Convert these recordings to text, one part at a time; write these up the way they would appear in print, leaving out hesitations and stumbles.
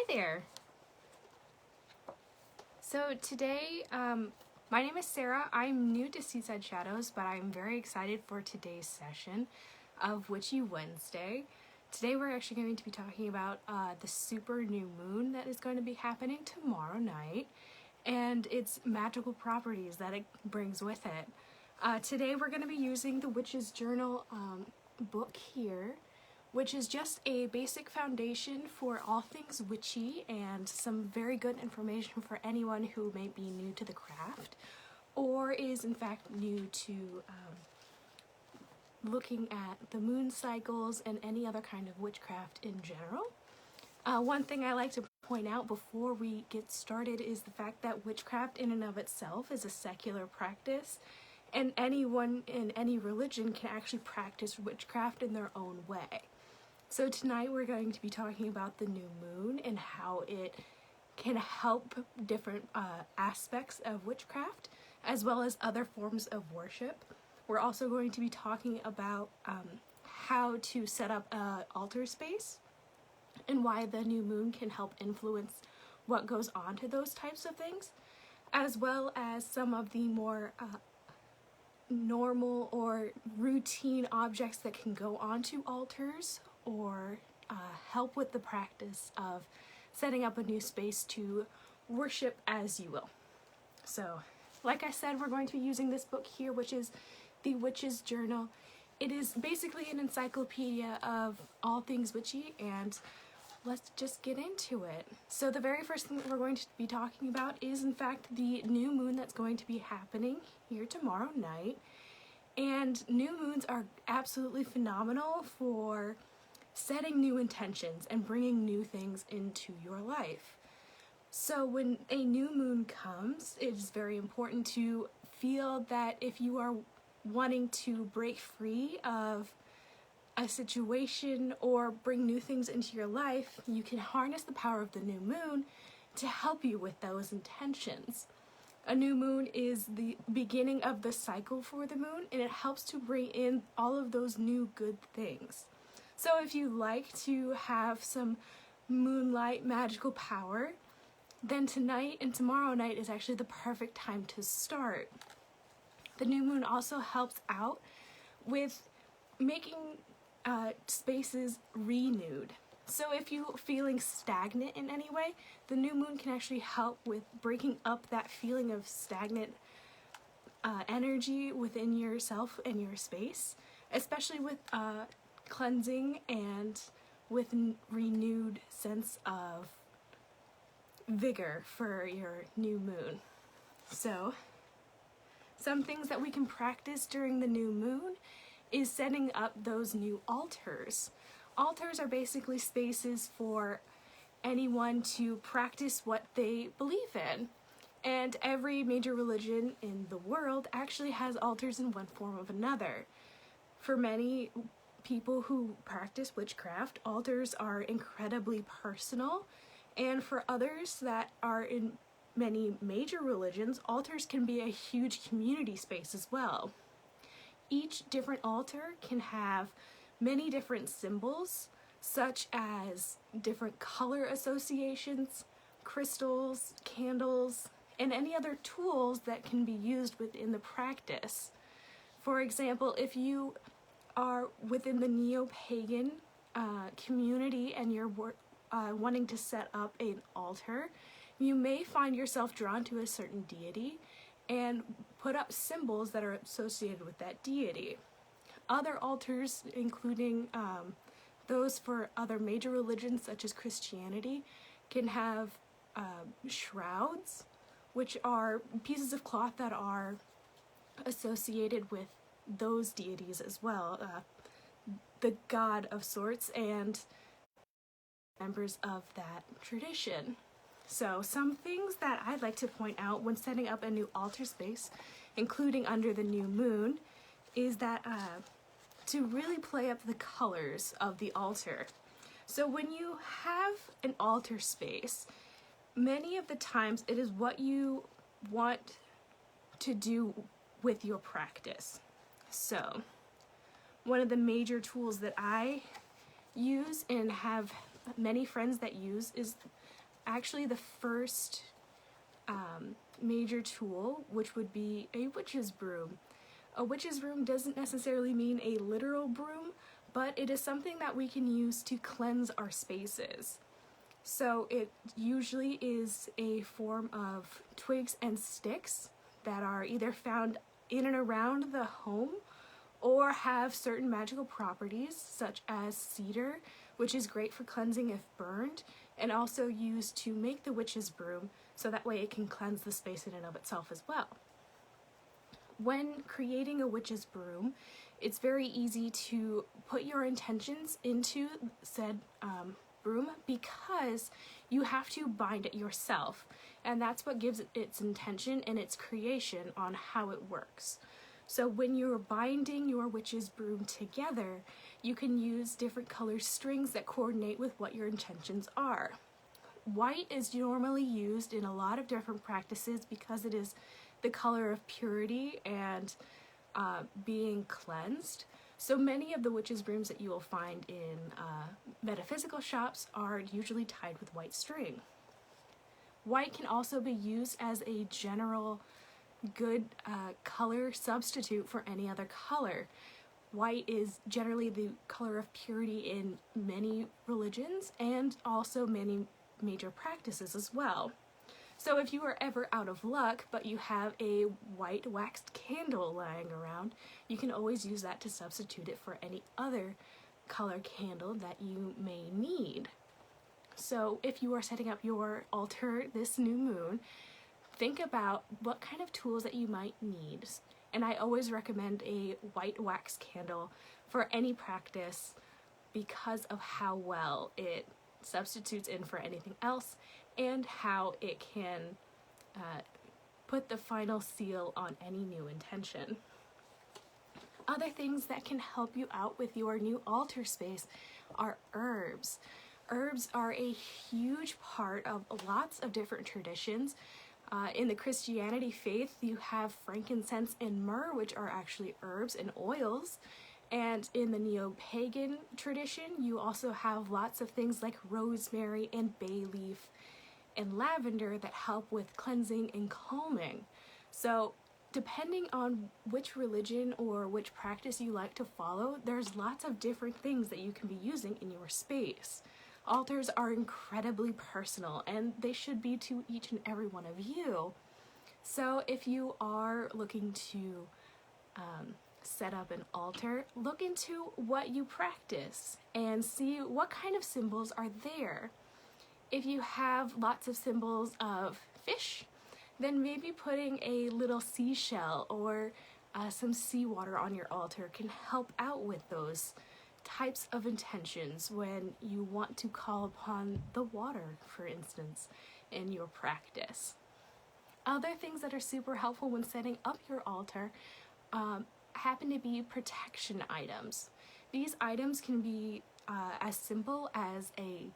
Hi there. So today, my name is Sarah. I'm new to Seaside Shadows, but I'm very excited for today's session of Witchy Wednesday. Today we're actually going to be talking about the super new moon that is going to be happening tomorrow night and its magical properties that it brings with it. Today we're going to be using the Witch's Journal book here, which is just a basic foundation for all things witchy and some very good information for anyone who may be new to the craft or is in fact new to looking at the moon cycles and any other kind of witchcraft in general. One thing I like to point out before we get started is the fact that witchcraft in and of itself is a secular practice, and anyone in any religion can actually practice witchcraft in their own way. So tonight we're going to be talking about the new moon and how it can help different aspects of witchcraft as well as other forms of worship. We're also going to be talking about how to set up an altar space and why the new moon can help influence what goes on to those types of things, as well as some of the more normal or routine objects that can go onto altars or help with the practice of setting up a new space to worship as you will. So, like I said, we're going to be using this book here, which is the Witch's Journal. It is basically an encyclopedia of all things witchy, and let's just get into it. So the very first thing that we're going to be talking about is in fact the new moon that's going to be happening here tomorrow night. And new moons are absolutely phenomenal for setting new intentions and bringing new things into your life. So when a new moon comes, it is very important to feel that if you are wanting to break free of a situation or bring new things into your life, you can harness the power of the new moon to help you with those intentions. A new moon is the beginning of the cycle for the moon, and it helps to bring in all of those new good things. So if you like to have some moonlight magical power, then tonight and tomorrow night is actually the perfect time to start. The new moon also helps out with making spaces renewed. So if you're feeling stagnant in any way, the new moon can actually help with breaking up that feeling of stagnant energy within yourself and your space, especially with cleansing and with renewed sense of vigor for your new moon. So some things that we can practice during the new moon is setting up those new altars. Altars are basically spaces for anyone to practice what they believe in. And every major religion in the world actually has altars in one form or another. For many people who practice witchcraft, altars are incredibly personal. And for others that are in many major religions, altars can be a huge community space as well. Each different altar can have many different symbols, such as different color associations, crystals, candles, and any other tools that can be used within the practice. For example, if you are within the neo-pagan community and you're wanting to set up an altar, you may find yourself drawn to a certain deity and put up symbols that are associated with that deity. Other altars, including those for other major religions such as Christianity, can have shrouds, which are pieces of cloth that are associated with those deities as well, the god of sorts and members of that tradition. So some things that I'd like to point out when setting up a new altar space, including under the new moon, is that to really play up the colors of the altar. So when you have an altar space, many of the times it is what you want to do with your practice. So one of the major tools that I use and have many friends that use is actually the first major tool, which would be a witch's broom. A witch's broom doesn't necessarily mean a literal broom, but it is something that we can use to cleanse our spaces. So it usually is a form of twigs and sticks that are either found in and around the home or have certain magical properties, such as cedar, which is great for cleansing if burned, and also used to make the witch's broom, so that way it can cleanse the space in and of itself as well. When creating a witch's broom, it's very easy to put your intentions into said broom, because you have to bind it yourself, and that's what gives it its intention and its creation on how it works. So when you're binding your witch's broom together, you can use different color strings that coordinate with what your intentions are. White is normally used in a lot of different practices because it is the color of purity and being cleansed. So many of the witch's brooms that you will find in metaphysical shops are usually tied with white string. White can also be used as a general good color substitute for any other color. White is generally the color of purity in many religions and also many major practices as well. So if you are ever out of luck but you have a white waxed candle lying around, you can always use that to substitute it for any other color candle that you may need. So if you are setting up your altar this new moon, think about what kind of tools that you might need. And I always recommend a white wax candle for any practice because of how well it substitutes in for anything else and how it can put the final seal on any new intention. Other things that can help you out with your new altar space are herbs. Herbs are a huge part of lots of different traditions. In the Christianity faith, you have frankincense and myrrh, which are actually herbs and oils. And in the neo-pagan tradition, you also have lots of things like rosemary and bay leaf and lavender that help with cleansing and calming. So depending on which religion or which practice you like to follow, there's lots of different things that you can be using in your space. Altars are incredibly personal, and they should be to each and every one of you. So if you are looking to set up an altar, look into what you practice and see what kind of symbols are there. If you have lots of symbols of fish, then maybe putting a little seashell or some seawater on your altar can help out with those types of intentions when you want to call upon the water, for instance, in your practice. Other things that are super helpful when setting up your altar happen to be protection items. These items can be as simple as a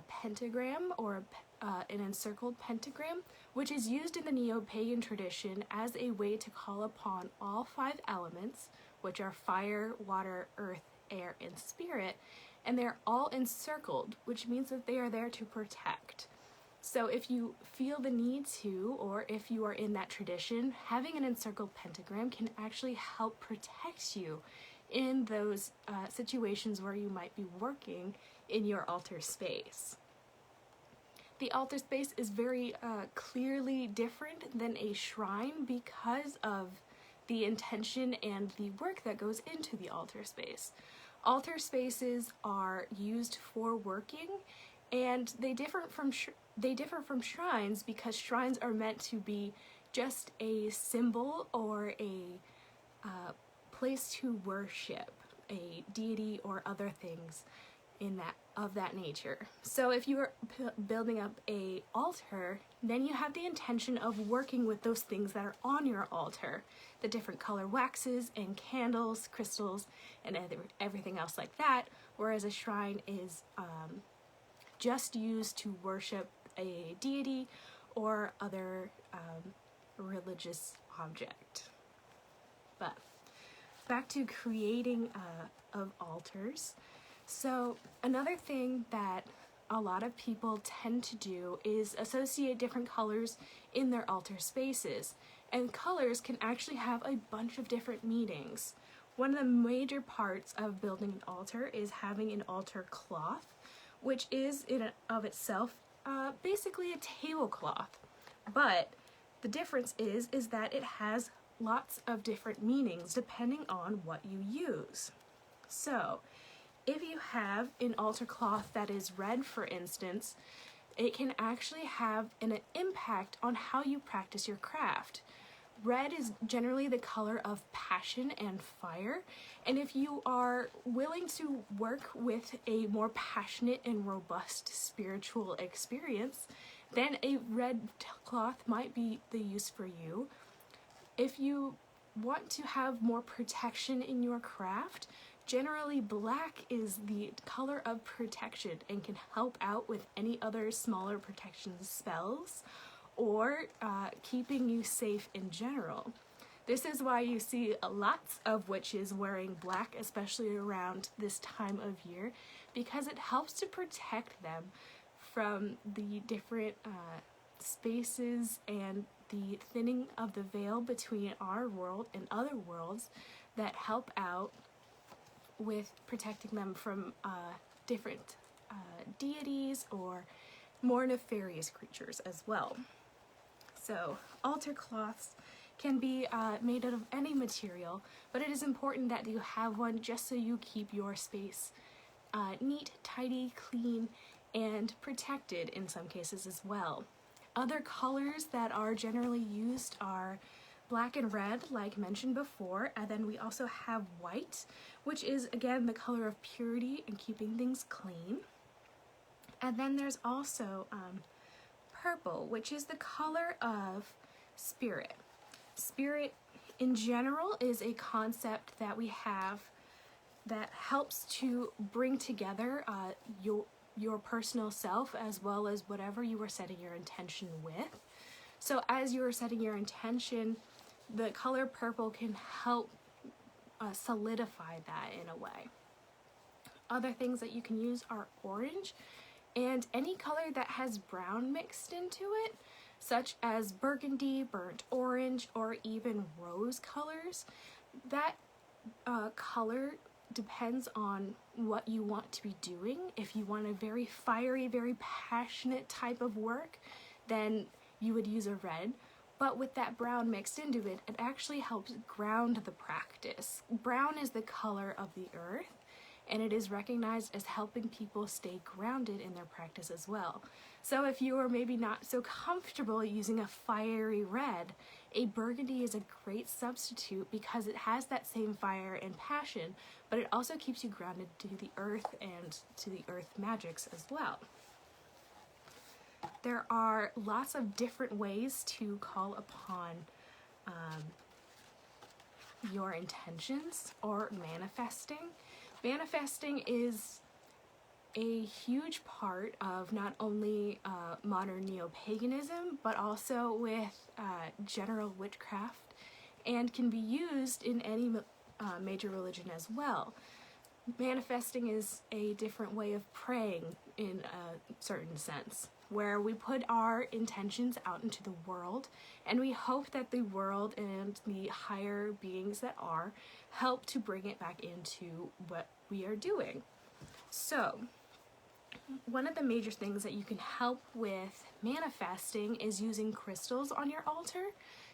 pentagram or an encircled pentagram, which is used in the neo-pagan tradition as a way to call upon all 5 elements, which are fire, water, earth, air, and spirit, and they're all encircled, which means that they are there to protect. So if you feel the need to, or if you are in that tradition, having an encircled pentagram can actually help protect you in those situations where you might be working in your altar space. The altar space is very clearly different than a shrine because of the intention and the work that goes into the altar space. Altar spaces are used for working, and they differ from shrines because shrines are meant to be just a symbol or a place to worship a deity or other things of that nature. So if you are building up a altar, then you have the intention of working with those things that are on your altar, the different color waxes and candles, crystals, and everything else like that, whereas a shrine is just used to worship a deity or other religious object. But back to creating of altars. So another thing that a lot of people tend to do is associate different colors in their altar spaces. And colors can actually have a bunch of different meanings. One of the major parts of building an altar is having an altar cloth, which is in and of itself basically a tablecloth. But the difference is that it has lots of different meanings depending on what you use. So, if you have an altar cloth that is red, for instance, it can actually have an impact on how you practice your craft. Red is generally the color of passion and fire, and if you are willing to work with a more passionate and robust spiritual experience, then a red cloth might be the use for you. If you want to have more protection in your craft, generally black is the color of protection and can help out with any other smaller protection spells or keeping you safe in general. This is why you see lots of witches wearing black, especially around this time of year, because it helps to protect them from the different spaces and the thinning of the veil between our world and other worlds that help out with protecting them from different deities or more nefarious creatures as well. So altar cloths can be made out of any material, but it is important that you have one just so you keep your space neat, tidy, clean, and protected in some cases as well. Other colors that are generally used are black and red, like mentioned before, and then we also have white, which is again the color of purity and keeping things clean. And then there's also purple, which is the color of spirit. Spirit in general is a concept that we have that helps to bring together your personal self as well as whatever you are setting your intention with. So as you are setting your intention, the color purple can help solidify that in a way. Other things that you can use are orange and any color that has brown mixed into it, such as burgundy, burnt orange, or even rose colors. That color depends on what you want to be doing. If you want a very fiery, very passionate type of work, then you would use a red. But with that brown mixed into it, it actually helps ground the practice. Brown is the color of the earth, and it is recognized as helping people stay grounded in their practice as well. So if you are maybe not so comfortable using a fiery red, a burgundy is a great substitute because it has that same fire and passion, but it also keeps you grounded to the earth and to the earth magics as well. There are lots of different ways to call upon your intentions or manifesting. Manifesting is a huge part of not only modern neo-paganism, but also with general witchcraft, and can be used in any major religion as well. Manifesting is a different way of praying in a certain sense, where we put our intentions out into the world, and we hope that the world and the higher beings that are help to bring it back into what we are doing. So, one of the major things that you can help with manifesting is using crystals on your altar.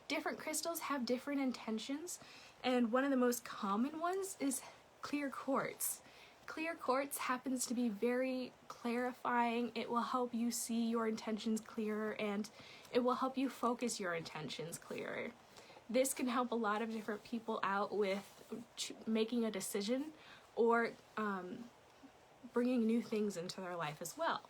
Different crystals have different intentions, and one of the most common ones is clear quartz. Clear quartz happens to be very clarifying. It will help you see your intentions clearer, and it will help you focus your intentions clearer. This can help a lot of different people out with making a decision or bringing new things into their life as well.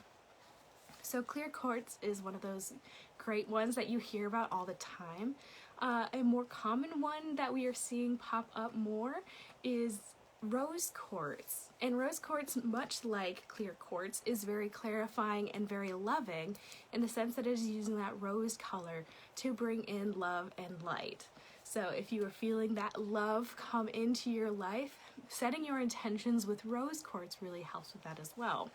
So clear quartz is one of those great ones that you hear about all the time. A more common one that we are seeing pop up more is rose quartz. And rose quartz, much like clear quartz, is very clarifying and very loving in the sense that it is using that rose color to bring in love and light. So if you are feeling that love come into your life, setting your intentions with rose quartz really helps with that as well.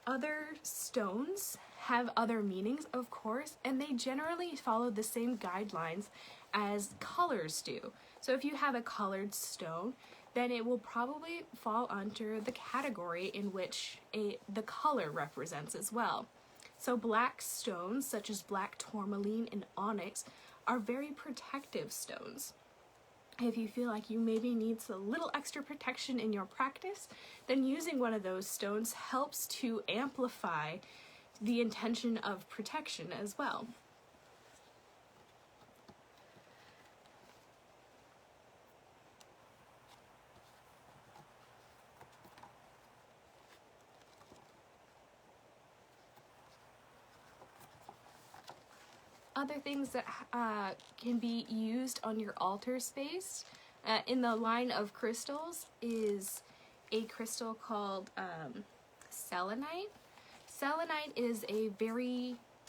Other stones have other meanings, of course, and they generally follow the same guidelines as colors do. So if you have a colored stone, then it will probably fall under the category in which the color represents as well. So black stones, such as black tourmaline and onyx, are very protective stones. If you feel like you maybe need a little extra protection in your practice, then using one of those stones helps to amplify the intention of protection as well. Other things that can be used on your altar space in the line of crystals is a crystal called Selenite. Selenite is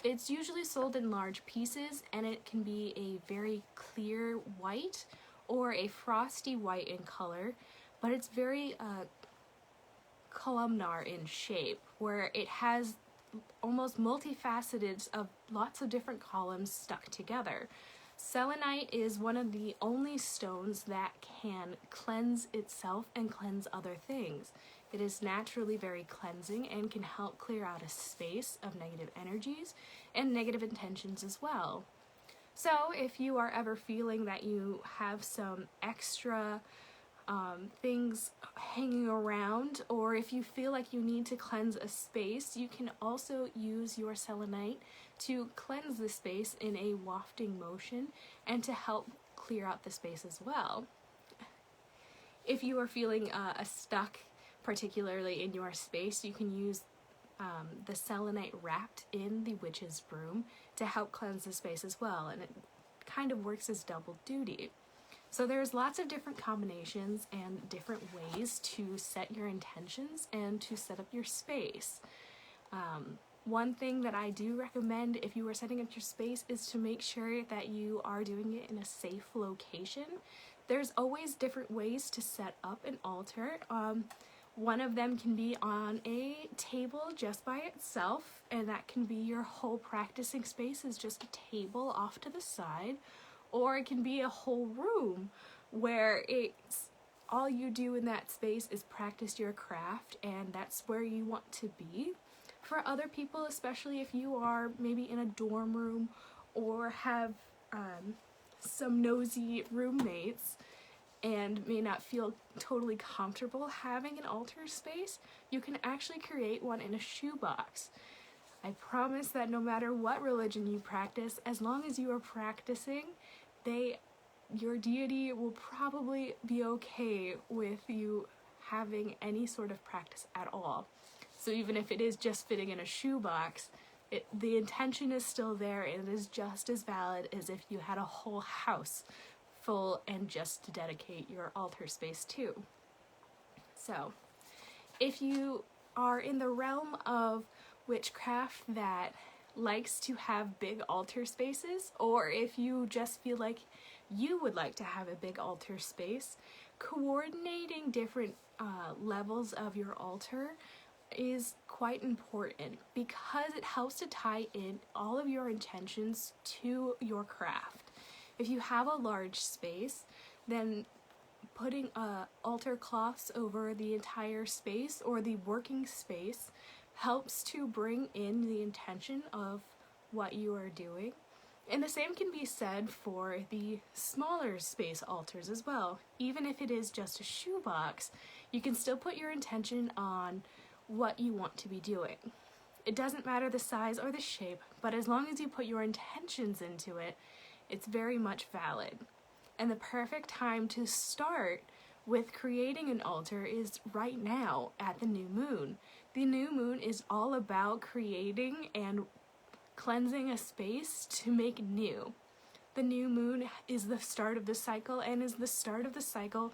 it's usually sold in large pieces, and it can be a very clear white or a frosty white in color, but it's very columnar in shape, where it has almost multifaceted of lots of different columns stuck together. Selenite is one of the only stones that can cleanse itself and cleanse other things. It is naturally very cleansing and can help clear out a space of negative energies and negative intentions as well. So if you are ever feeling that you have some extra things hanging around, or if you feel like you need to cleanse a space, you can also use your selenite to cleanse the space in a wafting motion and to help clear out the space as well. If you are feeling stuck particularly in your space, you can use the selenite wrapped in the witch's broom to help cleanse the space as well, and it kind of works as double duty. So there's lots of different combinations and different ways to set your intentions and to set up your space. One thing that I do recommend if you are setting up your space is to make sure that you are doing it in a safe location. There's always different ways to set up an altar. One of them can be on a table just by itself, and that can be your whole practicing space is just a table off to the side. Or it can be a whole room where it's all you do in that space is practice your craft, and that's where you want to be. For other people, especially if you are maybe in a dorm room or have some nosy roommates and may not feel totally comfortable having an altar space, you can actually create one in a shoebox. I promise that no matter what religion you practice, as long as you are practicing, your deity will probably be okay with you having any sort of practice at all. So even if it is just fitting in a shoebox, the intention is still there, and it is just as valid as if you had a whole house full and just to dedicate your altar space to. So if you are in the realm of witchcraft that likes to have big altar spaces, or if you just feel like you would like to have a big altar space, coordinating different levels of your altar is quite important because it helps to tie in all of your intentions to your craft. If you have a large space, then putting altar cloths over the entire space or the working space helps to bring in the intention of what you are doing. And the same can be said for the smaller space altars as well. Even if it is just a shoebox, you can still put your intention on what you want to be doing. It doesn't matter the size or the shape, but as long as you put your intentions into it, it's very much valid. And the perfect time to start with creating an altar is right now at the new moon. The new moon is all about creating and cleansing a space to make new. The new moon is the start of the cycle and is the start of the cycle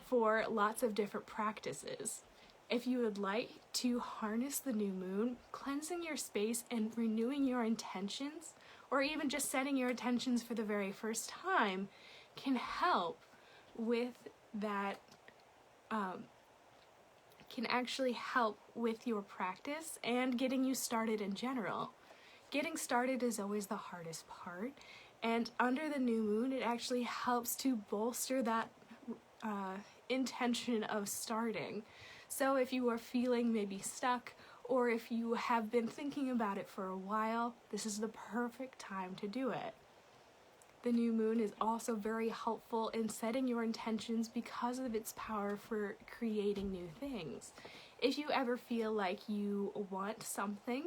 for lots of different practices. If you would like to harness the new moon, cleansing your space and renewing your intentions, or even just setting your intentions for the very first time can help with that, can actually help with your practice and getting you started in general. Getting started is always the hardest part, and under the new moon it actually helps to bolster that intention of starting. So if you are feeling maybe stuck, or if you have been thinking about it for a while, this is the perfect time to do it. The new moon is also very helpful in setting your intentions because of its power for creating new things. If you ever feel like you want something,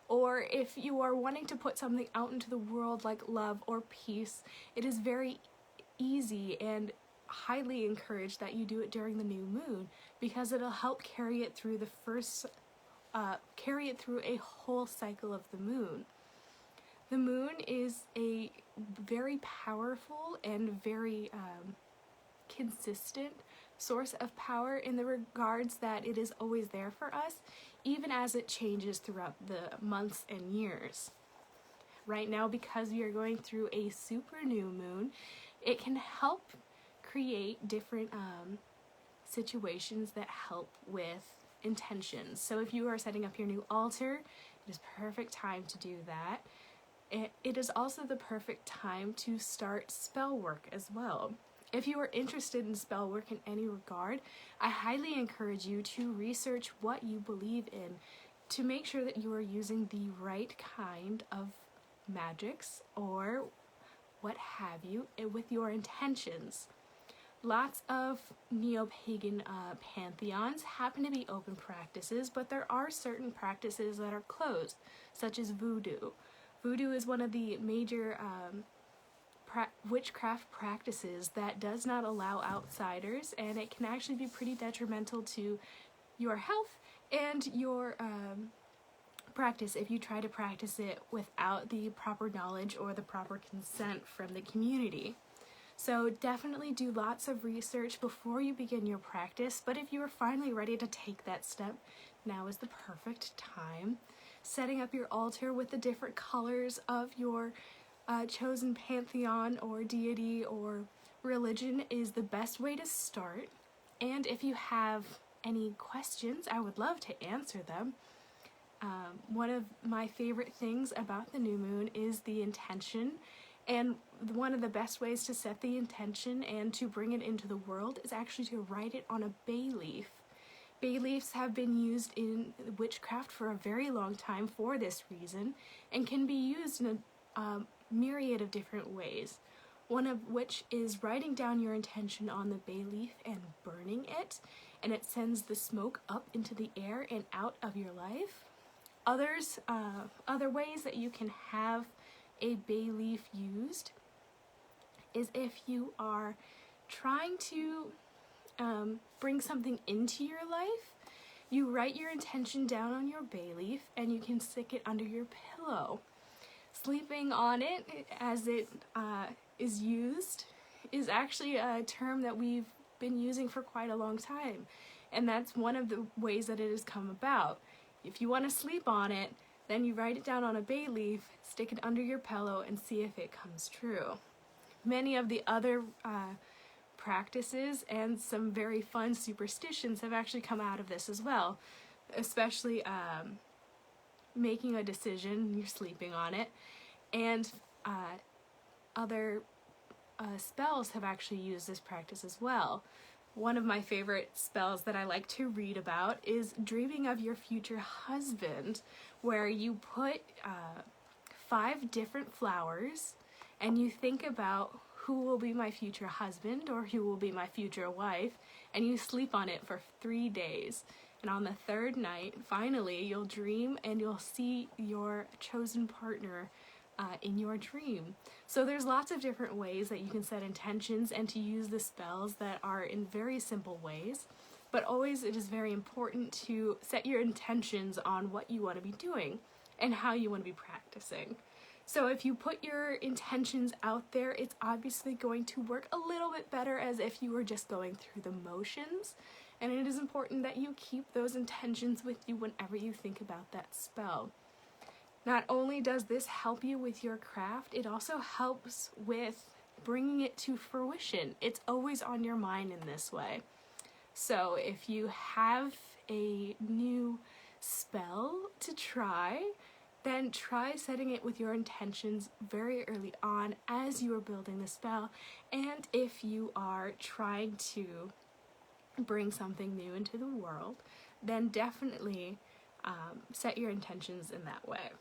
or if you are wanting to put something out into the world like love or peace, it is very easy and highly encouraged that you do it during the new moon, because it'll help carry it through a whole cycle of the moon. The moon is a very powerful and very consistent source of power in the regards that it is always there for us, even as it changes throughout the months and years. Right now, because we are going through a super new moon, it can help create different situations that help with intentions. So if you are setting up your new altar, it is perfect time to do that. It is also the perfect time to start spell work as well. If you are interested in spell work in any regard, I highly encourage you to research what you believe in to make sure that you are using the right kind of magics or what have you with your intentions. Lots of neo-pagan pantheons happen to be open practices, but there are certain practices that are closed, such as Voodoo. Voodoo is one of the major witchcraft practices that does not allow outsiders, and it can actually be pretty detrimental to your health and your practice if you try to practice it without the proper knowledge or the proper consent from the community. So definitely do lots of research before you begin your practice, but if you are finally ready to take that step, now is the perfect time. Setting up your altar with the different colors of your chosen pantheon or deity or religion is the best way to start. And if you have any questions, I would love to answer them. One of my favorite things about the new moon is the intention, and one of the best ways to set the intention and to bring it into the world is actually to write it on a bay leaf. Bay leaves have been used in witchcraft for a very long time for this reason, and can be used in a myriad of different ways. One of which is writing down your intention on the bay leaf and burning it, and it sends the smoke up into the air and out of your life. Other ways that you can have a bay leaf used is if you are trying to bring something into your life, you write your intention down on your bay leaf and you can stick it under your pillow. Sleeping on it as it is used is actually a term that we've been using for quite a long time, and that's one of the ways that it has come about. If you want to sleep on it, then you write it down on a bay leaf, stick it under your pillow, and see if it comes true. Many of the other practices and some very fun superstitions have actually come out of this as well, especially making a decision, you're sleeping on it, and other spells have actually used this practice as well. One of my favorite spells that I like to read about is Dreaming of Your Future Husband, where you put 5 different flowers and you think about who will be my future husband or who will be my future wife, and you sleep on it for 3 days. And on the 3rd night, finally, you'll dream and you'll see your chosen partner in your dream. So there's lots of different ways that you can set intentions and to use the spells that are in very simple ways, but always it is very important to set your intentions on what you want to be doing and how you want to be practicing. So if you put your intentions out there, it's obviously going to work a little bit better as if you were just going through the motions, and it is important that you keep those intentions with you whenever you think about that spell. Not only does this help you with your craft, it also helps with bringing it to fruition. It's always on your mind in this way. So if you have a new spell to try, then try setting it with your intentions very early on as you are building the spell. And if you are trying to bring something new into the world, then definitely set your intentions in that way.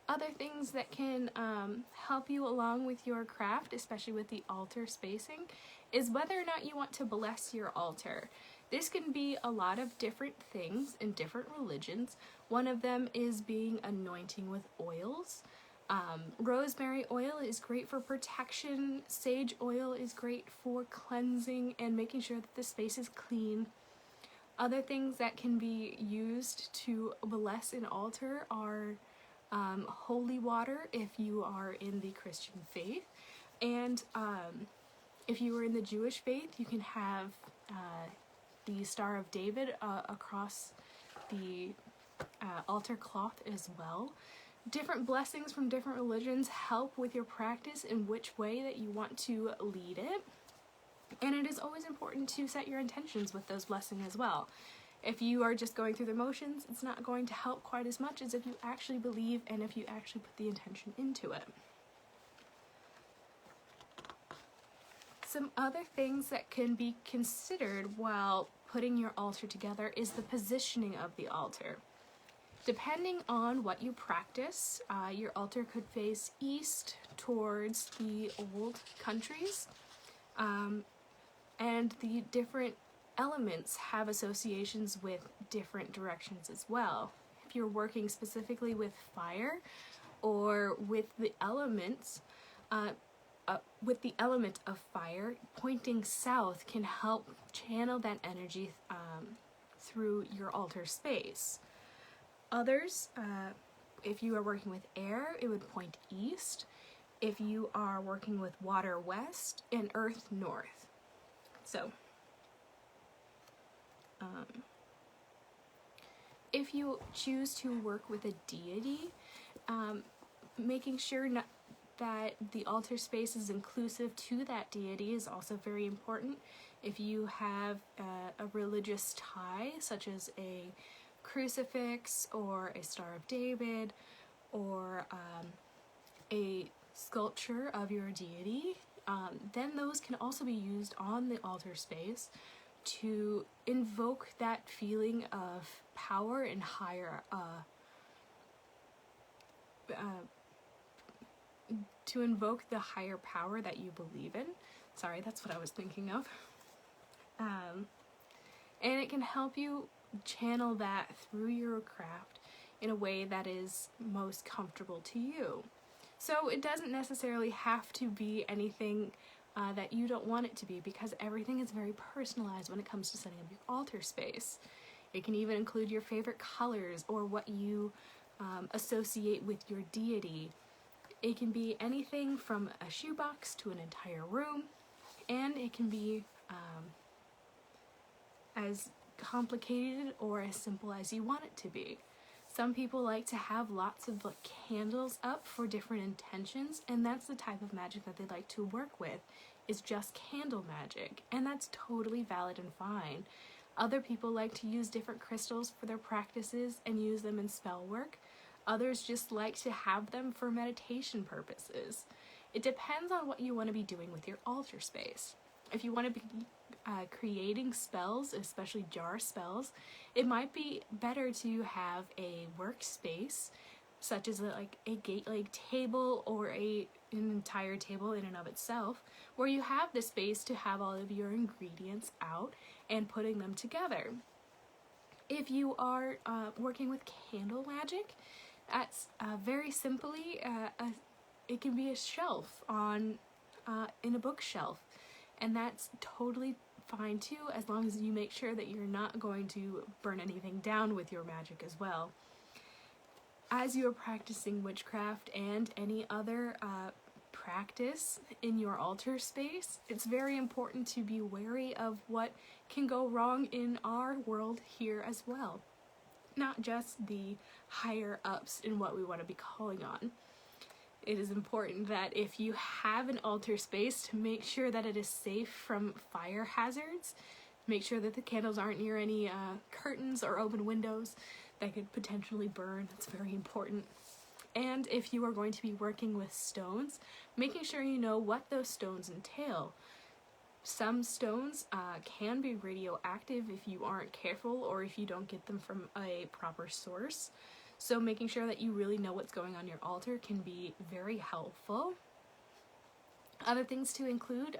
Other things that can help you along with your craft, especially with the altar spacing, is whether or not you want to bless your altar. This can be a lot of different things in different religions. One of them is being anointing with oils. Rosemary oil is great for protection. Sage oil is great for cleansing and making sure that the space is clean. Other things that can be used to bless an altar are holy water if you are in the Christian faith, and if you are in the Jewish faith, you can have the Star of David across the altar cloth as well. Different blessings from different religions help with your practice in which way that you want to lead it, and it is always important to set your intentions with those blessings as well. If you are just going through the motions, it's not going to help quite as much as if you actually believe and if you actually put the intention into it. Some other things that can be considered while putting your altar together is the positioning of the altar. Depending on what you practice, your altar could face east towards the old countries, and the different elements have associations with different directions as well. If you're working specifically with fire or with the elements, with the element of fire, pointing south can help channel that energy through your altar space. Others, if you are working with air, it would point east. If you are working with water, west, and earth, north. So, if you choose to work with a deity, making sure that the altar space is inclusive to that deity is also very important. If you have a religious tie, such as a crucifix or a Star of David or a sculpture of your deity, then those can also be used on the altar space to invoke that feeling of power and higher, to invoke the higher power that you believe in. Sorry, that's what I was thinking of. And it can help you channel that through your craft in a way that is most comfortable to you. So it doesn't necessarily have to be anything that you don't want it to be, because everything is very personalized when it comes to setting up your altar space. It can even include your favorite colors or what you associate with your deity. It can be anything from a shoebox to an entire room, and it can be as complicated or as simple as you want it to be. Some people like to have lots of candles up for different intentions, and that's the type of magic that they like to work with, is just candle magic, and that's totally valid and fine. Other people like to use different crystals for their practices and use them in spell work. Others just like to have them for meditation purposes. It depends on what you want to be doing with your altar space. If you want to be creating spells, especially jar spells, it might be better to have a workspace, such as a gate-leg table or an entire table in and of itself, where you have the space to have all of your ingredients out and putting them together. If you are working with candle magic, that's very simply, it can be a shelf in a bookshelf, and that's totally fine too, as long as you make sure that you're not going to burn anything down with your magic as well. As you are practicing witchcraft and any other practice in your altar space, it's very important to be wary of what can go wrong in our world here as well. Not just the higher ups in what we want to be calling on. It is important that if you have an altar space, to make sure that it is safe from fire hazards. Make sure that the candles aren't near any curtains or open windows that could potentially burn. That's very important. And if you are going to be working with stones, making sure you know what those stones entail. Some stones can be radioactive if you aren't careful or if you don't get them from a proper source. So making sure that you really know what's going on your altar can be very helpful. Other things to include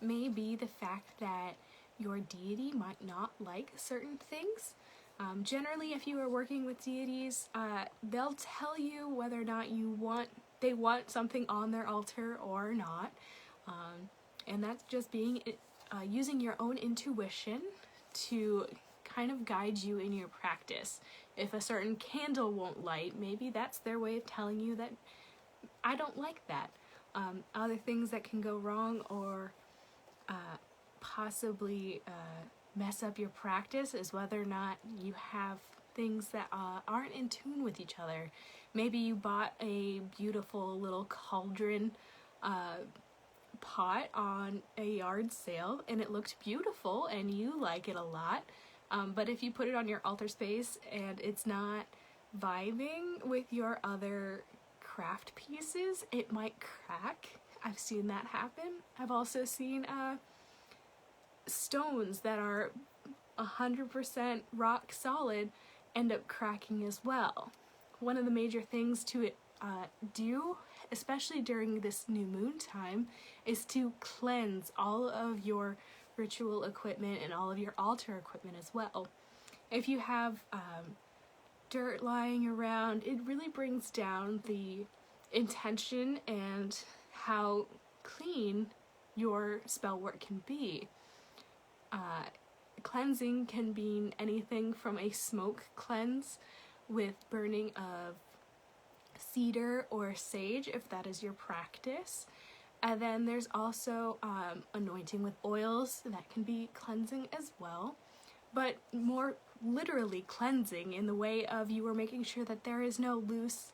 may be the fact that your deity might not like certain things. Generally, if you are working with deities, they'll tell you whether or not they want something on their altar or not. And that's just using your own intuition to kind of guide you in your practice. If a certain candle won't light, maybe that's their way of telling you that I don't like that. Other things that can go wrong or possibly mess up your practice is whether or not you have things that aren't in tune with each other. Maybe you bought a beautiful little cauldron pot on a yard sale and it looked beautiful and you like it a lot, but if you put it on your altar space and it's not vibing with your other craft pieces, it might crack. I've seen that happen. I've also seen stones that are 100% rock solid end up cracking as well. One of the major things to do, especially during this new moon time, is to cleanse all of your ritual equipment and all of your altar equipment as well. If you have dirt lying around, it really brings down the intention and how clean your spell work can be. Cleansing can mean anything from a smoke cleanse with burning of cedar or sage, if that is your practice. And then there's also anointing with oils, that can be cleansing as well. But more literally cleansing in the way of you are making sure that there is no loose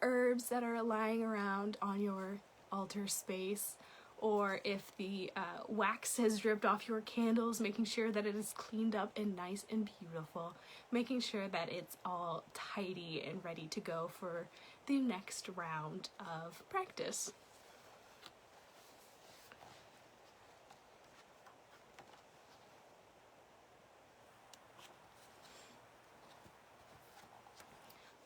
herbs that are lying around on your altar space, or if the wax has dripped off your candles, making sure that it is cleaned up and nice and beautiful, making sure that it's all tidy and ready to go for the next round of practice.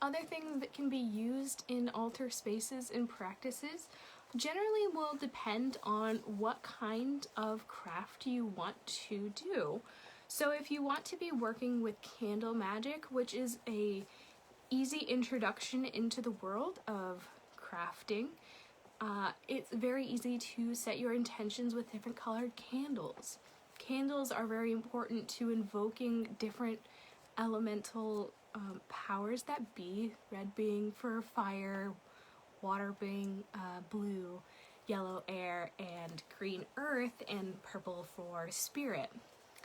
Other things that can be used in altar spaces and practices generally will depend on what kind of craft you want to do. So if you want to be working with candle magic, which is a easy introduction into the world of crafting, it's very easy to set your intentions with different colored candles. Candles are very important to invoking different elemental powers that be, red being for fire, water being blue, yellow air, and green earth, and purple for spirit.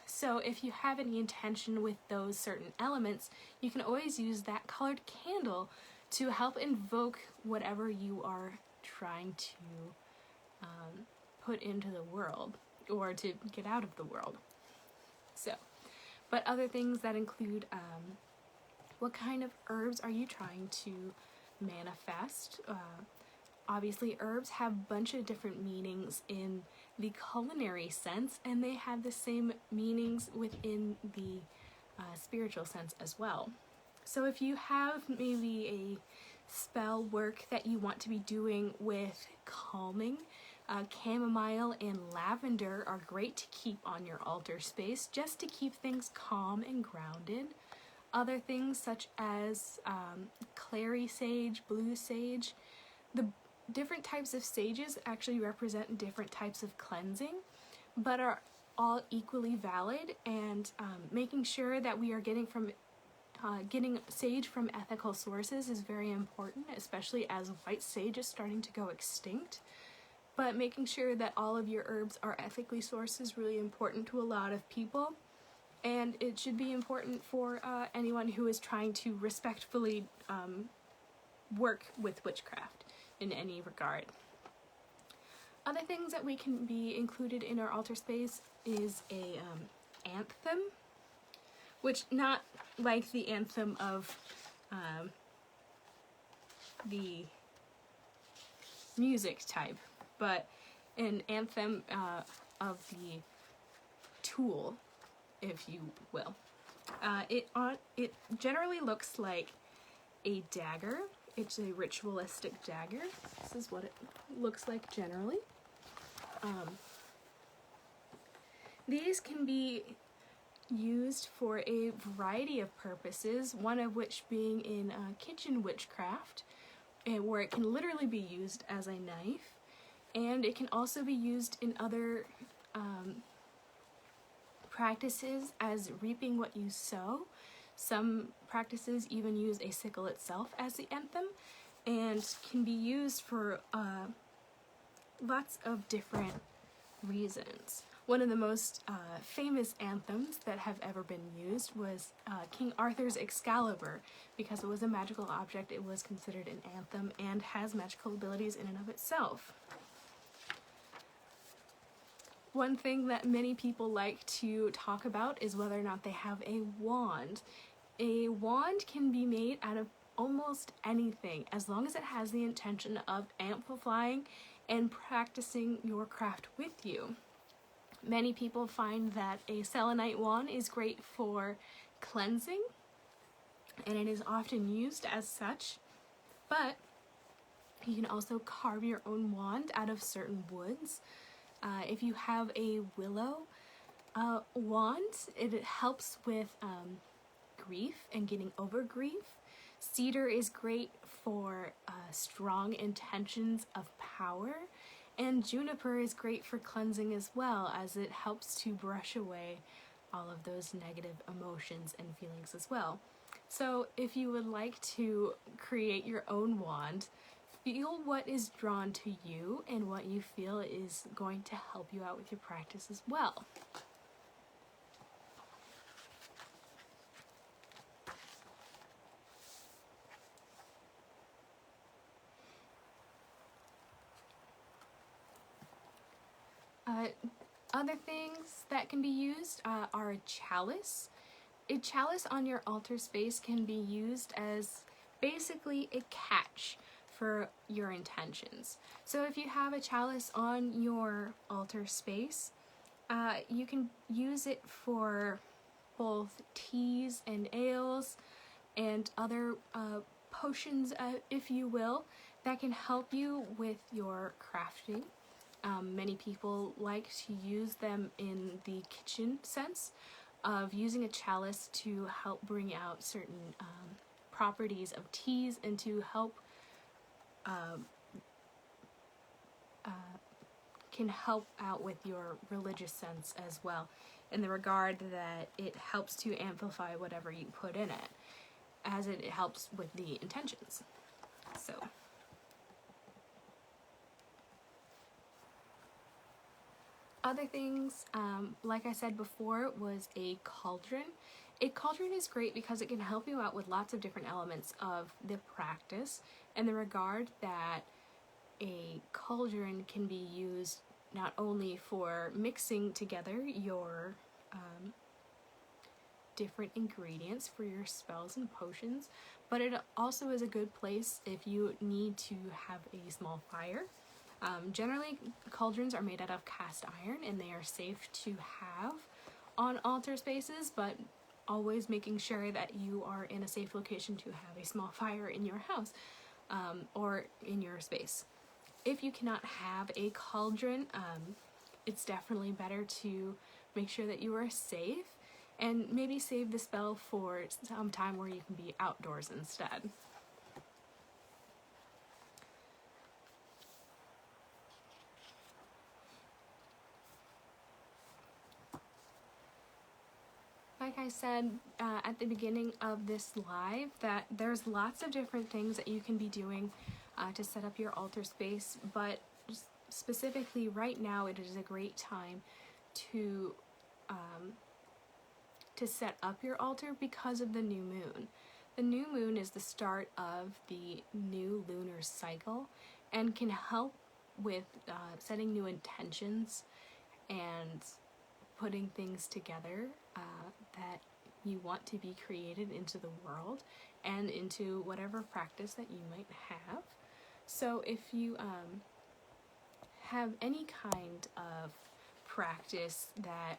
So if you have any intention with those certain elements, you can always use that colored candle to help invoke whatever you are trying to put into the world or to get out of the world. So, but other things that include what kind of herbs are you trying to manifest? Obviously, herbs have a bunch of different meanings in the culinary sense, and they have the same meanings within the spiritual sense as well. So if you have maybe a spell work that you want to be doing with calming, chamomile and lavender are great to keep on your altar space just to keep things calm and grounded. Other things such as clary sage, blue sage, the different types of sages actually represent different types of cleansing, but are all equally valid, and making sure that we are getting from getting sage from ethical sources is very important, especially as white sage is starting to go extinct. But making sure that all of your herbs are ethically sourced is really important to a lot of people. And it should be important for anyone who is trying to respectfully work with witchcraft in any regard. Other things that we can be included in our altar space is a anthem, which not like the anthem of the music type, but an anthem of the tool, if you will. It generally looks like a dagger. It's a ritualistic dagger. This is what it looks like generally. These can be used for a variety of purposes, one of which being in kitchen witchcraft, where it can literally be used as a knife, and it can also be used in other practices as reaping what you sow. Some practices even use a sickle itself as the anthem, and can be used for lots of different reasons. One of the most famous anthems that have ever been used was King Arthur's Excalibur. Because it was a magical object, it was considered an anthem and has magical abilities in and of itself. One thing that many people like to talk about is whether or not they have a wand. A wand can be made out of almost anything, as long as it has the intention of amplifying and practicing your craft with you. Many people find that a Selenite wand is great for cleansing, and it is often used as such, but you can also carve your own wand out of certain woods. If you have a willow wand, it helps with grief and getting over grief. Cedar is great for strong intentions of power, and juniper is great for cleansing as well, as it helps to brush away all of those negative emotions and feelings as well. So if you would like to create your own wand, feel what is drawn to you and what you feel is going to help you out with your practice as well. Other things that can be used are a chalice. A chalice on your altar space can be used as basically a catch for your intentions. So if you have a chalice on your altar space, you can use it for both teas and ales and other potions, if you will, that can help you with your crafting. Many people like to use them in the kitchen sense of using a chalice to help bring out certain properties of teas and to help can help out with your religious sense as well, in the regard that it helps to amplify whatever you put in it, as it helps with the intentions. So other things, like I said before, was a cauldron. A cauldron is great because it can help you out with lots of different elements of the practice, in the regard that a cauldron can be used not only for mixing together your different ingredients for your spells and potions, but it also is a good place if you need to have a small fire. Generally, cauldrons are made out of cast iron and they are safe to have on altar spaces, but always making sure that you are in a safe location to have a small fire in your house or in your space. If you cannot have a cauldron, it's definitely better to make sure that you are safe and maybe save the spell for some time where you can be outdoors instead. Like I said at the beginning of this live, that there's lots of different things that you can be doing to set up your altar space, but specifically right now it is a great time to set up your altar because of the new moon. The new moon is the start of the new lunar cycle and can help with setting new intentions and putting things together that you want to be created into the world and into whatever practice that you might have. So if you have any kind of practice that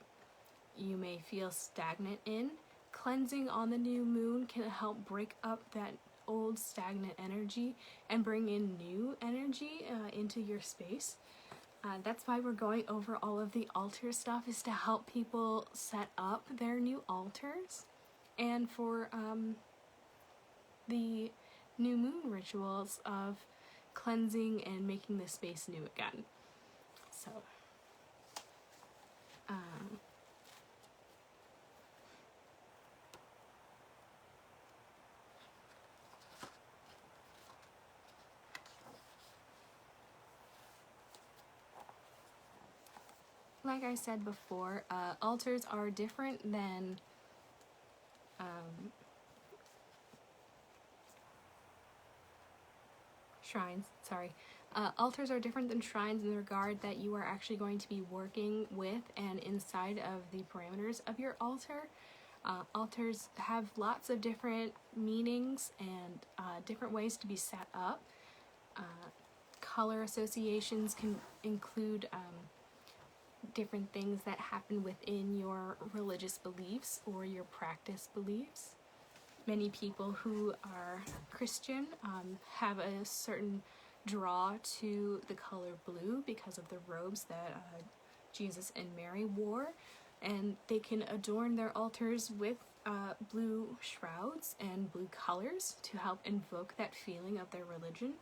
you may feel stagnant in, cleansing on the new moon can help break up that old stagnant energy and bring in new energy into your space. That's why we're going over all of the altar stuff, is to help people set up their new altars, and for the new moon rituals of cleansing and making the space new again. So like I said before, altars are different than shrines, sorry. Altars are different than shrines in the regard that you are actually going to be working with and inside of the parameters of your altar. Altars have lots of different meanings and different ways to be set up. Color associations can include different things that happen within your religious beliefs or your practice beliefs. Many people who are Christian have a certain draw to the color blue because of the robes that Jesus and Mary wore, and they can adorn their altars with blue shrouds and blue colors to help invoke that feeling of their religion.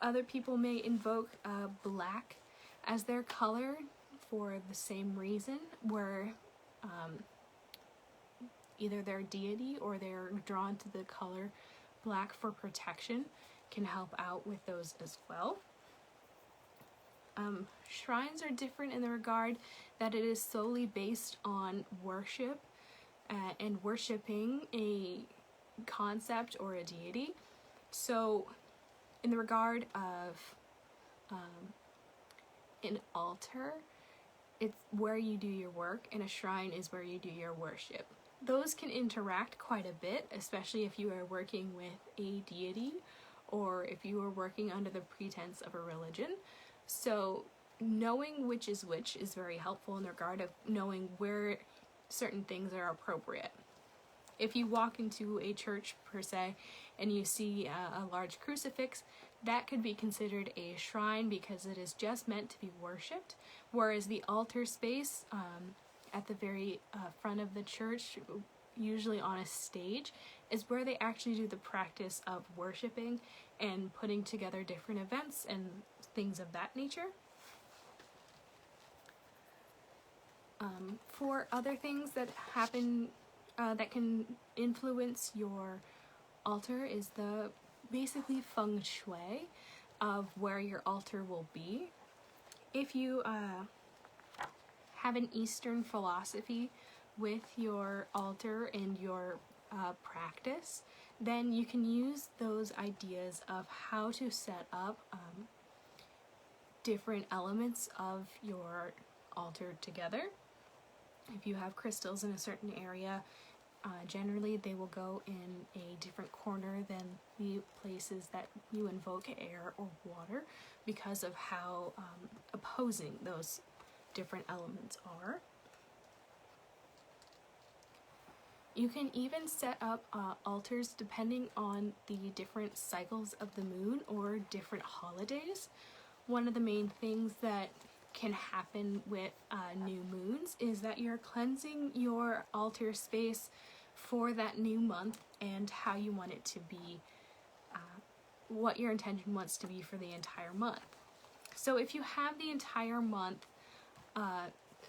Other people may invoke black as their color for the same reason, where either their deity or they're drawn to the color black for protection can help out with those as well. Shrines are different in the regard that it is solely based on worship and worshiping a concept or a deity. So in the regard of an altar, it's where you do your work, and a shrine is where you do your worship. Those can interact quite a bit, especially if you are working with a deity or if you are working under the pretense of a religion. So knowing which is which is very helpful in the regard of knowing where certain things are appropriate. If you walk into a church per se and you see a large crucifix, that could be considered a shrine because it is just meant to be worshipped, whereas the altar space at the very front of the church, usually on a stage, is where they actually do the practice of worshiping and putting together different events and things of that nature. For other things that happen that can influence your altar is the basically feng shui of where your altar will be. If you have an Eastern philosophy with your altar and your practice, then you can use those ideas of how to set up different elements of your altar together. If you have crystals in a certain area, generally they will go in a different corner than the places that you invoke air or water because of how opposing those different elements are. You can even set up altars depending on the different cycles of the moon or different holidays. One of the main things that can happen with new moons is that you're cleansing your altar space for that new month and how you want it to be, what your intention wants to be for the entire month. So if you have the entire month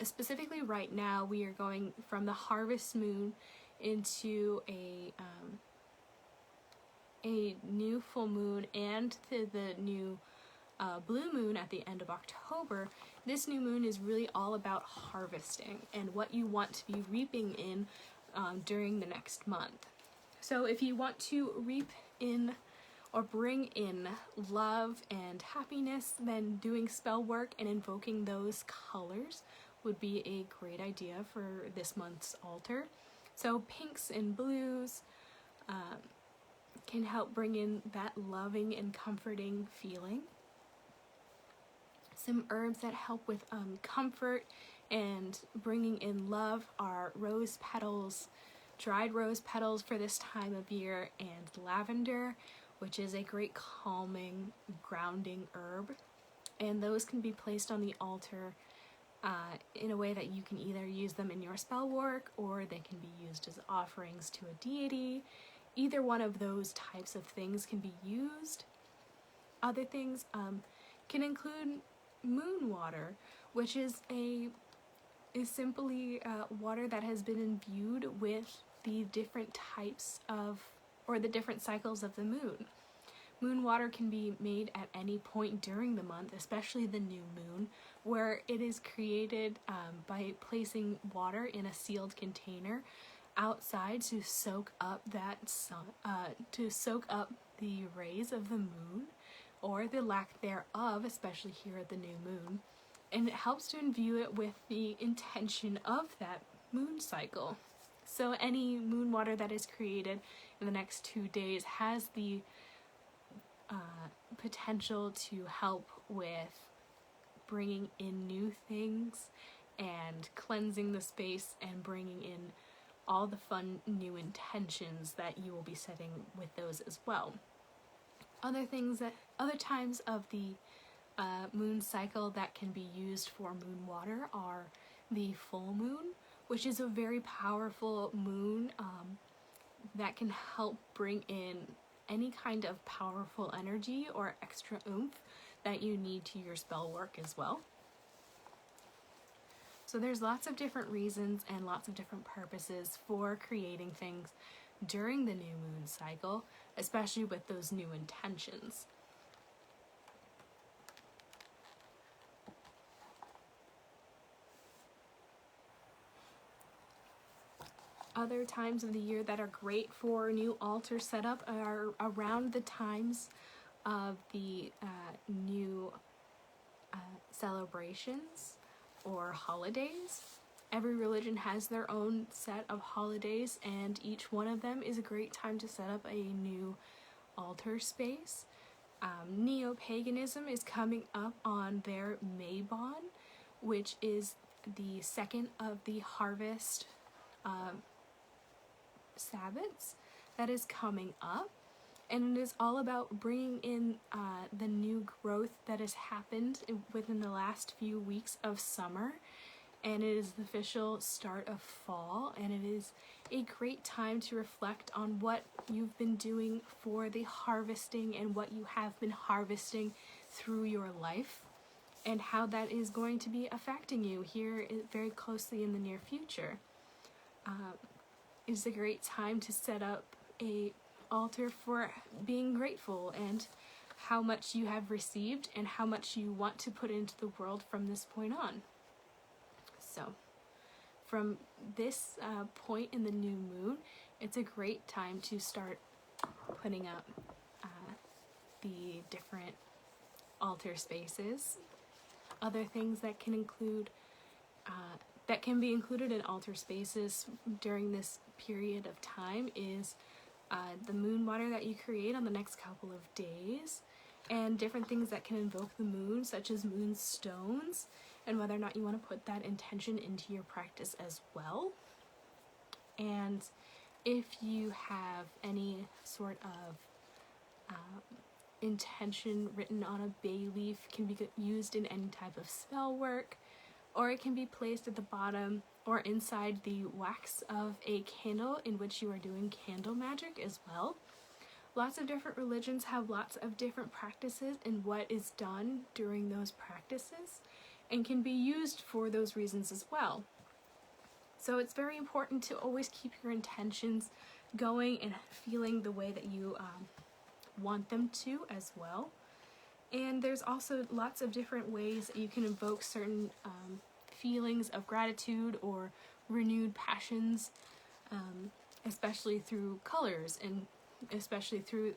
specifically right now, we are going from the harvest moon into a new full moon and to the new blue moon at the end of October. This new moon is really all about harvesting and what you want to be reaping in during the next month. So if you want to reap in or bring in love and happiness, then doing spell work and invoking those colors would be a great idea for this month's altar. So pinks and blues can help bring in that loving and comforting feeling. Some herbs that help with comfort and bringing in love are rose petals, dried rose petals for this time of year, and lavender, which is a great calming, grounding herb. And those can be placed on the altar in a way that you can either use them in your spell work or they can be used as offerings to a deity. Either one of those types of things can be used. Other things can include moon water, which is simply water that has been imbued with the different types of, or the different cycles of the moon. Moon water can be made at any point during the month, especially the new moon, where it is created by placing water in a sealed container outside to soak up that sun, to soak up the rays of the moon, or the lack thereof, especially here at the new moon. And it helps to imbue it with the intention of that moon cycle. So any moon water that is created in the next 2 days has the potential to help with bringing in new things and cleansing the space and bringing in all the fun new intentions that you will be setting with those as well. Other times of the moon cycle that can be used for moon water are the full moon, which is a very powerful moon that can help bring in any kind of powerful energy or extra oomph that you need to your spell work as well. So there's lots of different reasons and lots of different purposes for creating things during the new moon cycle, especially with those new intentions. Other times of the year that are great for new altar setup are around the times of the new celebrations or holidays. Every religion has their own set of holidays, and each one of them is a great time to set up a new altar space. Neo-paganism is coming up on their Mabon, which is the second of the harvest Sabbats that is coming up, and it is all about bringing in the new growth that has happened within the last few weeks of summer, and it is the official start of fall, and it is a great time to reflect on what you've been doing for the harvesting and what you have been harvesting through your life and how that is going to be affecting you here very closely in the near future. Is a great time to set up a altar for being grateful and how much you have received and how much you want to put into the world from this point on. So from this point in the new moon, it's a great time to start putting up the different altar spaces. Other things that can include that can be included in altar spaces during this period of time is the moon water that you create on the next couple of days, and different things that can invoke the moon, such as moon stones, and whether or not you want to put that intention into your practice as well. And if you have any sort of intention written on a bay leaf, can be used in any type of spell work, or it can be placed at the bottom or inside the wax of a candle in which you are doing candle magic as well. Lots of different religions have lots of different practices and what is done during those practices, and can be used for those reasons as well. So it's very important to always keep your intentions going and feeling the way that you want them to as well. And there's also lots of different ways that you can invoke certain feelings of gratitude or renewed passions, especially through colors, and especially through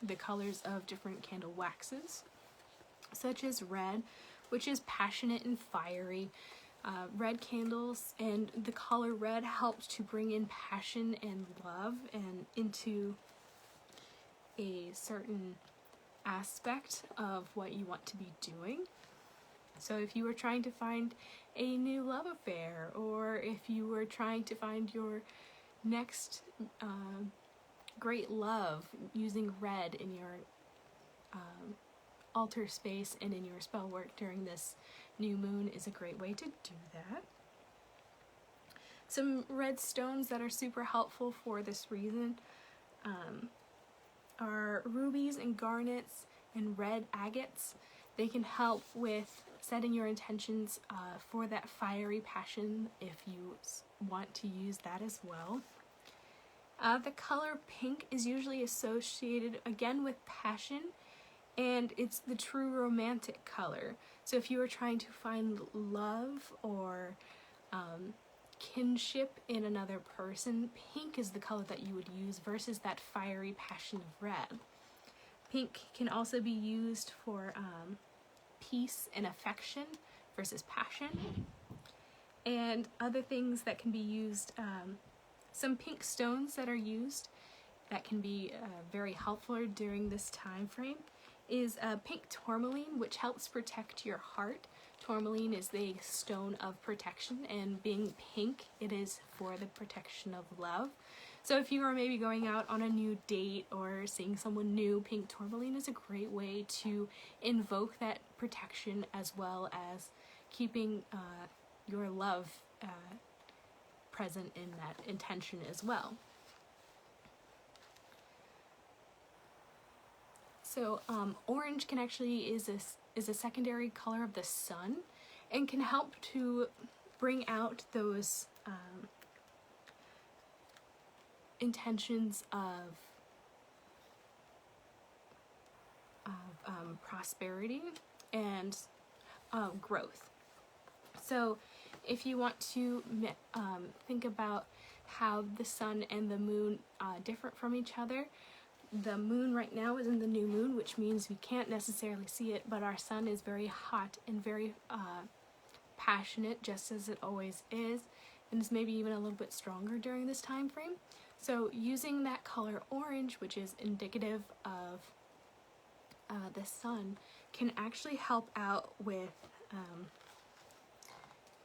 the colors of different candle waxes, such as red, which is passionate and fiery. Red candles and the color red helps to bring in passion and love and into a certain aspect of what you want to be doing. So if you were trying to find a new love affair, or if you were trying to find your next great love, using red in your altar space and in your spell work during this new moon is a great way to do that. Some red stones that are super helpful for this reason are rubies and garnets and red agates. They can help with setting your intentions for that fiery passion if you want to use that as well. The color pink is usually associated again with passion, and it's the true romantic color. So if you are trying to find love or kinship in another person, pink is the color that you would use versus that fiery passion of red. Pink can also be used for peace and affection versus passion. And other things that can be used, some pink stones that are used that can be very helpful during this time frame is pink tourmaline, which helps protect your heart. Tourmaline is the stone of protection, and being pink, it is for the protection of love. So if you are maybe going out on a new date or seeing someone new, pink tourmaline is a great way to invoke that protection, as well as keeping your love present in that intention as well. So orange can actually is a secondary color of the sun, and can help to bring out those intentions of prosperity and growth. So if you want to think about how the sun and the moon differ from each other, the moon right now is in the new moon, which means we can't necessarily see it, but our sun is very hot and very passionate, just as it always is, and is maybe even a little bit stronger during this time frame. So using that color orange, which is indicative of the sun, can actually help out with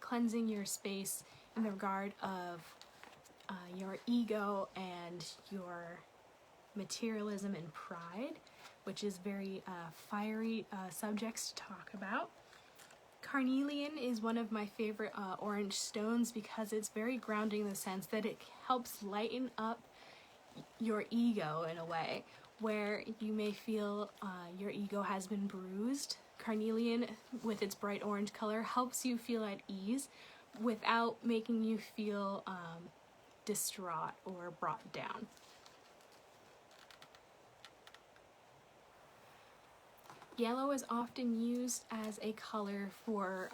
cleansing your space in the regard of your ego and your materialism and pride, which is very fiery subjects to talk about. Carnelian is one of my favorite orange stones because it's very grounding in the sense that it helps lighten up your ego in a way where you may feel your ego has been bruised. Carnelian, with its bright orange color, helps you feel at ease without making you feel distraught or brought down. Yellow is often used as a color for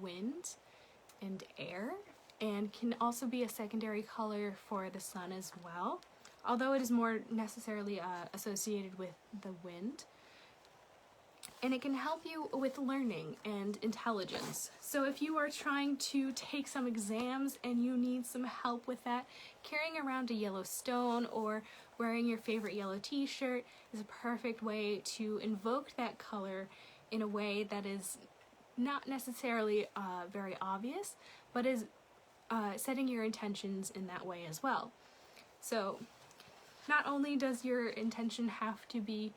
wind and air, and can also be a secondary color for the sun as well, although it is more necessarily associated with the wind. And it can help you with learning and intelligence. So if you are trying to take some exams and you need some help with that, carrying around a yellow stone or wearing your favorite yellow t-shirt is a perfect way to invoke that color in a way that is not necessarily very obvious, but is setting your intentions in that way as well. So not only does your intention have to be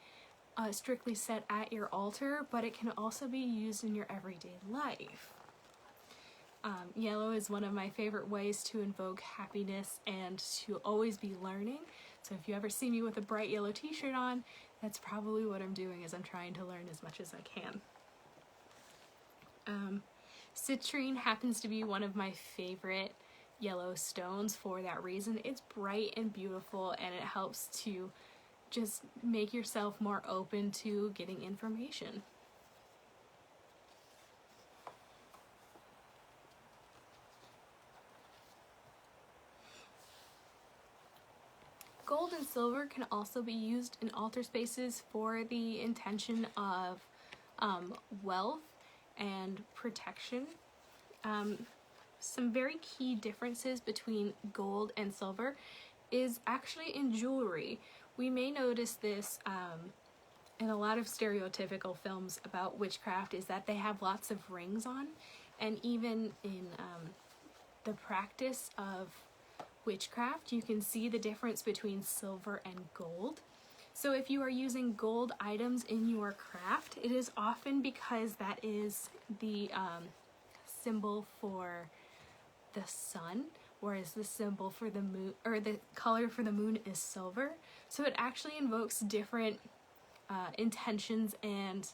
strictly set at your altar, but it can also be used in your everyday life. Yellow is one of my favorite ways to invoke happiness and to always be learning. So if you ever see me with a bright yellow t-shirt on, that's probably what I'm doing, is I'm trying to learn as much as I can. Citrine happens to be one of my favorite yellow stones for that reason. It's bright and beautiful, and it helps to just make yourself more open to getting information. Gold and silver can also be used in altar spaces for the intention of wealth and protection. Some very key differences between gold and silver is actually in jewelry. We may notice this in a lot of stereotypical films about witchcraft, is that they have lots of rings on, and even in the practice of witchcraft, you can see the difference between silver and gold. So if you are using gold items in your craft, it is often because that is the symbol for the sun, whereas the symbol for the moon, or the color for the moon, is silver. So it actually invokes different intentions and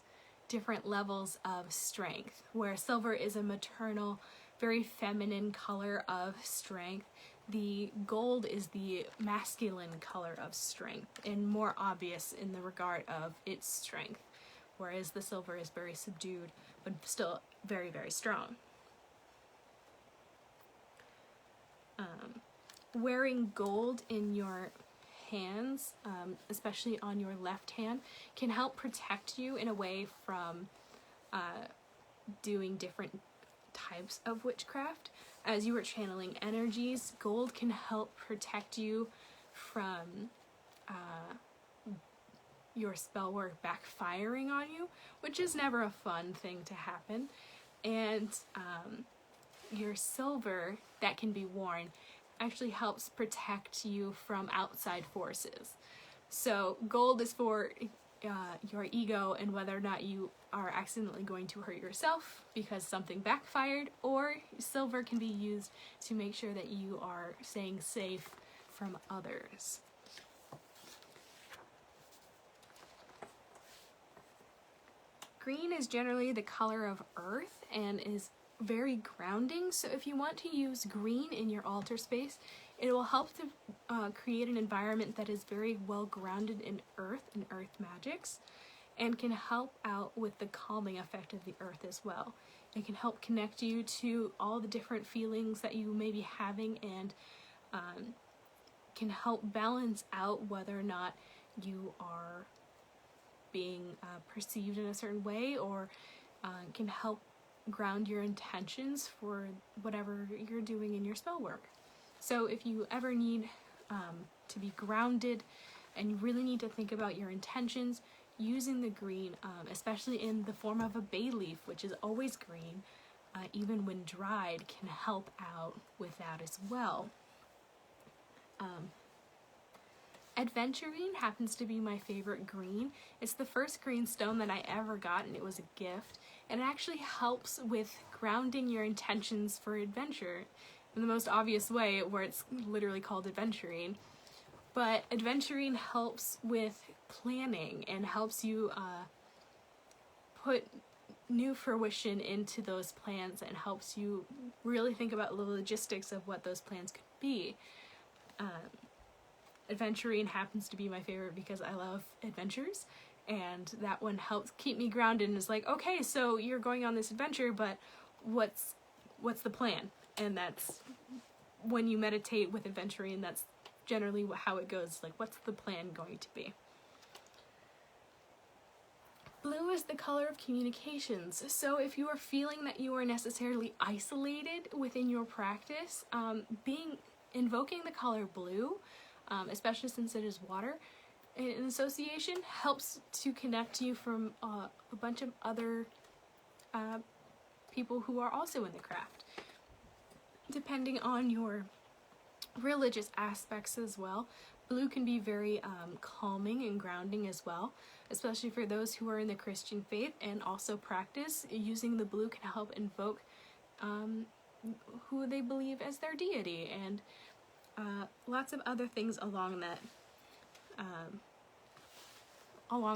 different levels of strength, where silver is a maternal, very feminine color of strength. The gold is the masculine color of strength and more obvious in the regard of its strength, whereas the silver is very subdued but still very, very strong. Wearing gold in your hands, especially on your left hand, can help protect you in a way from doing different types of witchcraft. As you are channeling energies, gold can help protect you from your spell work backfiring on you, which is never a fun thing to happen. And your silver that can be worn actually helps protect you from outside forces. So gold is for your ego and whether or not you are accidentally going to hurt yourself because something backfired, or silver can be used to make sure that you are staying safe from others. Green is generally the color of earth and is very grounding, so if you want to use green in your altar space, it will help to create an environment that is very well grounded in earth and earth magics, and can help out with the calming effect of the earth as well. It can help connect you to all the different feelings that you may be having, and can help balance out whether or not you are being perceived in a certain way, or can help ground your intentions for whatever you're doing in your spell work. So if you ever need to be grounded and you really need to think about your intentions, using the green, especially in the form of a bay leaf, which is always green, even when dried, can help out with that as well. Adventurine happens to be my favorite green. It's the first green stone that I ever got, and it was a gift. And it actually helps with grounding your intentions for adventure in the most obvious way, where it's literally called adventurine. But adventurine helps with planning and helps you put new fruition into those plans, and helps you really think about the logistics of what those plans could be. Adventurine happens to be my favorite because I love adventures, and that one helps keep me grounded and is like, okay, so you're going on this adventure, but what's the plan? And that's when you meditate with adventurine, that's generally how it goes, like, what's the plan going to be? Blue is the color of communications, so if you are feeling that you are necessarily isolated within your practice, invoking the color blue, especially since it is water in association, helps to connect you from a bunch of other people who are also in the craft. Depending on your religious aspects as well, blue can be very calming and grounding as well, especially for those who are in the Christian faith and also practice. Using the blue can help invoke who they believe as their deity, and lots of other things along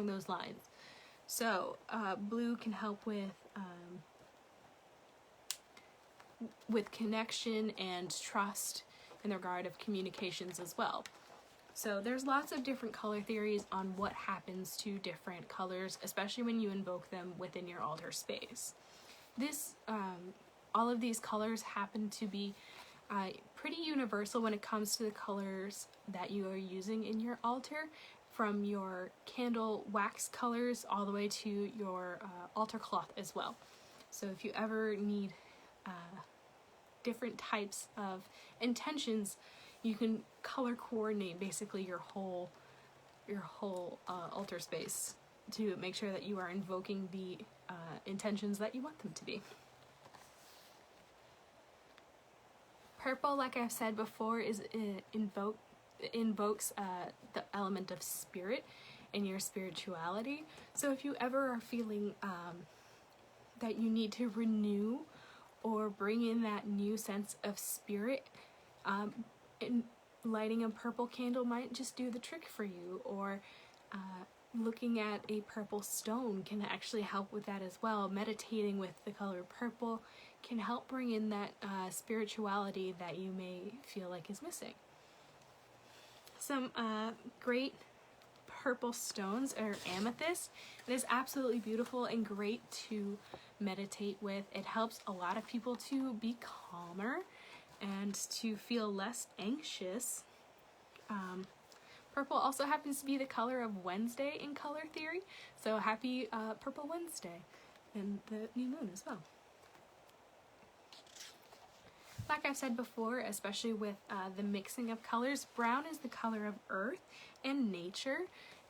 those lines. So blue can help with with connection and trust in the regard of communications as well. So there's lots of different color theories on what happens to different colors, especially when you invoke them within your altar space. All of these colors happen to be pretty universal when it comes to the colors that you are using in your altar, from your candle wax colors all the way to your altar cloth as well. So if you ever need different types of intentions, you can color coordinate basically your whole altar space to make sure that you are invoking the intentions that you want them to be. Purple, like I've said before, invokes the element of spirit in your spirituality. So if you ever are feeling that you need to renew or bring in that new sense of spirit, and lighting a purple candle might just do the trick for you, or looking at a purple stone can actually help with that as well. Meditating with the color purple can help bring in that spirituality that you may feel like is missing. Some great purple stones are amethyst. It is absolutely beautiful and great to meditate with. It helps a lot of people to be calmer and to feel less anxious. Purple also happens to be the color of Wednesday in color theory, so happy Purple Wednesday and the new moon as well. Like I've said before, especially with the mixing of colors, brown is the color of earth and nature,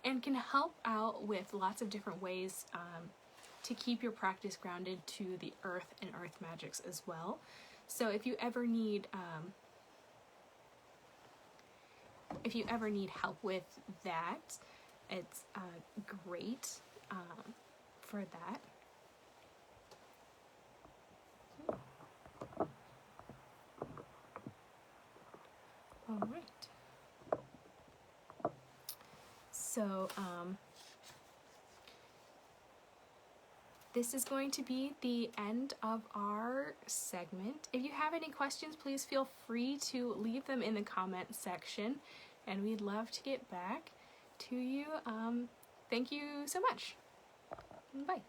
and can help out with lots of different ways to keep your practice grounded to the earth and earth magics as well. So if you ever need help with that, it's great for that. All right. So this is going to be the end of our segment. If you have any questions, please feel free to leave them in the comment section, and we'd love to get back to you. Thank you so much. Bye.